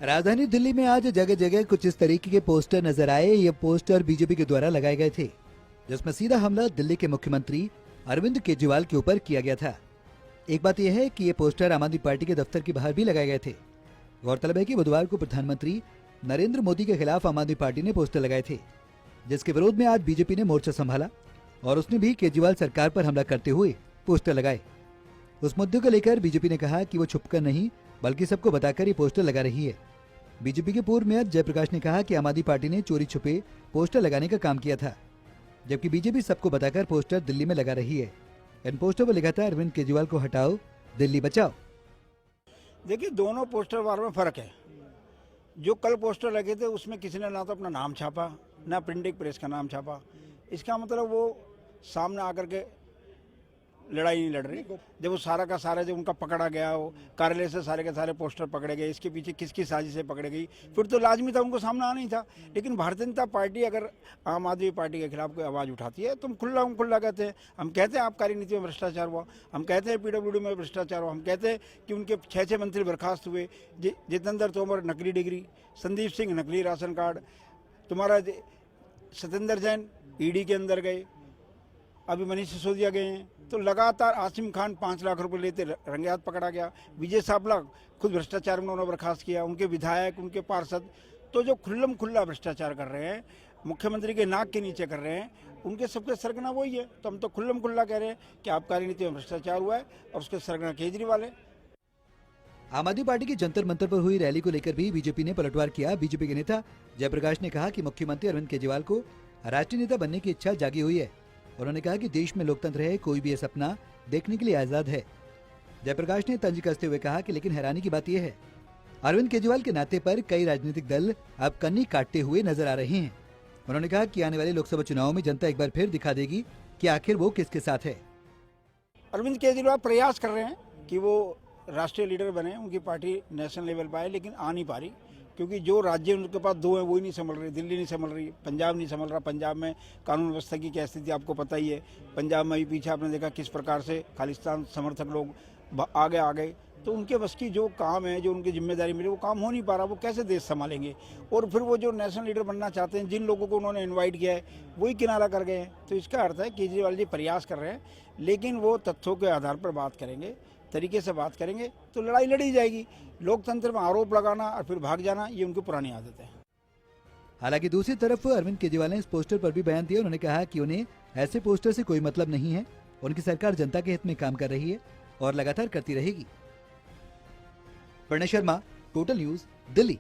राजधानी दिल्ली में आज जगह जगह कुछ इस तरीके के पोस्टर नजर आए। ये पोस्टर बीजेपी के द्वारा लगाए गए थे, जिसमें सीधा हमला दिल्ली के मुख्यमंत्री अरविंद केजरीवाल के ऊपर किया गया था। एक बात यह है कि ये पोस्टर आम आदमी पार्टी के दफ्तर के बाहर भी लगाए गए थे। गौरतलब है कि बुधवार को प्रधानमंत्री नरेंद्र मोदी के खिलाफ आम आदमी पार्टी ने पोस्टर लगाए थे, जिसके विरोध में आज बीजेपी ने मोर्चा संभाला और उसने भी केजरीवाल सरकार पर हमला करते हुए पोस्टर लगाए। उस मुद्दे को लेकर बीजेपी ने कहा कि वो छुपकर नहीं बल्कि सबको बताकर ये पोस्टर लगा रही है। बीजेपी के पूर्व मेयर जयप्रकाश ने कहा कि आम आदमी पार्टी ने चोरी छुपे पोस्टर लगाने का काम किया था, जबकि बीजेपी सबको बताकर पोस्टर दिल्ली में लगा रही है। इन पोस्टर पर लिखा था, अरविंद केजरीवाल को हटाओ, दिल्ली बचाओ। देखिए, दोनों पोस्टर वार में फर्क है। जो कल पोस्टर लगे थे उसमें किसी ने ना तो अपना नाम छापा ना प्रिंटिंग प्रेस का नाम छापा। इसका मतलब वो सामने आकर के लड़ाई नहीं लड़ रही। जब वो सारा का सारा जब उनका पकड़ा गया, वो कार्यालय से सारे के सारे पोस्टर पकड़े गए, इसके पीछे किसकी साजिशें पकड़े गई, फिर तो लाजमी था उनको सामने आना ही था। लेकिन भारतीय जनता पार्टी अगर आम आदमी पार्टी के खिलाफ कोई आवाज़ उठाती है तो हम खुल्ला कहते हैं। हम कहते हैं आप कार्यनीति में भ्रष्टाचार हुआ, हम कहते हैं पीडब्ल्यूडी में भ्रष्टाचार हुआ, हम कहते हैं कि उनके 6 मंत्री बर्खास्त हुए। जितेंद्र तोमर नकली डिग्री, संदीप सिंह नकली राशन कार्ड, तुम्हारा सत्येंद्र जैन ईडी के अंदर गए, अभी मनीष सिसोदिया गए हैं। तो लगातार आसिम खान 5 लाख रुपए लेते रंगे हाथ पकड़ा गया। विजय सावला खुद भ्रष्टाचार में उन्होंने बर्खास्त किया, उनके विधायक, उनके पार्षद। तो जो खुल्ला भ्रष्टाचार कर रहे हैं, मुख्यमंत्री के नाक के नीचे कर रहे हैं, उनके सबके सरगना वही है। तो हम तो खुल्ला कह रहे हैं कि आप कार्यनीति में भ्रष्टाचार हुआ है और उसके सरगना केजरीवाल है। आम आदमी पार्टी की जंतर मंतर पर हुई रैली को लेकर भी बीजेपी ने पलटवार किया। बीजेपी के नेता जयप्रकाश ने कहा कि मुख्यमंत्री अरविंद केजरीवाल को राष्ट्रीय नेता बनने की इच्छा जागी हुई है। उन्होंने कहा कि देश में लोकतंत्र है, कोई भी ये सपना देखने के लिए आजाद है। जयप्रकाश ने तंज कसते हुए कहा कि लेकिन हैरानी की बात यह है, अरविंद केजरीवाल के नाते पर कई राजनीतिक दल अब कन्नी काटते हुए नजर आ रहे हैं। उन्होंने कहा कि आने वाले लोकसभा चुनाव में जनता एक बार फिर दिखा देगी कि आखिर वो किसके साथ है। अरविंद केजरीवाल प्रयास कर रहे हैं कि वो राष्ट्रीय लीडर बने, उनकी पार्टी नेशनल लेवल पर आए, लेकिन आ नहीं पा रही क्योंकि जो राज्य उनके पास 2 हैं वही नहीं संभल रही। दिल्ली नहीं संभल रही, पंजाब नहीं संभल रहा। पंजाब में कानून व्यवस्था की क्या स्थिति आपको पता ही है। पंजाब में भी पीछे आपने देखा किस प्रकार से खालिस्तान समर्थक लोग आगे आ गए। तो उनके बस की जो काम है, जो उनकी जिम्मेदारी मिली, वो काम हो नहीं पा रहा। वो कैसे देश संभालेंगे? और फिर वो जो नेशनल लीडर बनना चाहते हैं, जिन लोगों को उन्होंने इन्वाइट किया है, वही किनारा कर गए हैं। तो इसका अर्थ है केजरीवाल जी प्रयास कर रहे हैं, लेकिन वो तथ्यों के आधार पर बात करेंगे, तरीके से बात करेंगे तो लड़ाई लड़ी जाएगी। लोकतंत्र में आरोप लगाना और फिर भाग जाना, ये उनकी पुरानी आदत है। हालांकि दूसरी तरफ अरविंद केजरीवाल ने इस पोस्टर पर भी बयान दिया। उन्होंने कहा कि उन्हें ऐसे पोस्टर से कोई मतलब नहीं है। उनकी सरकार जनता के हित में काम कर रही है और लगातार करती रहेगी। Pranay Sharma, Total News, Delhi.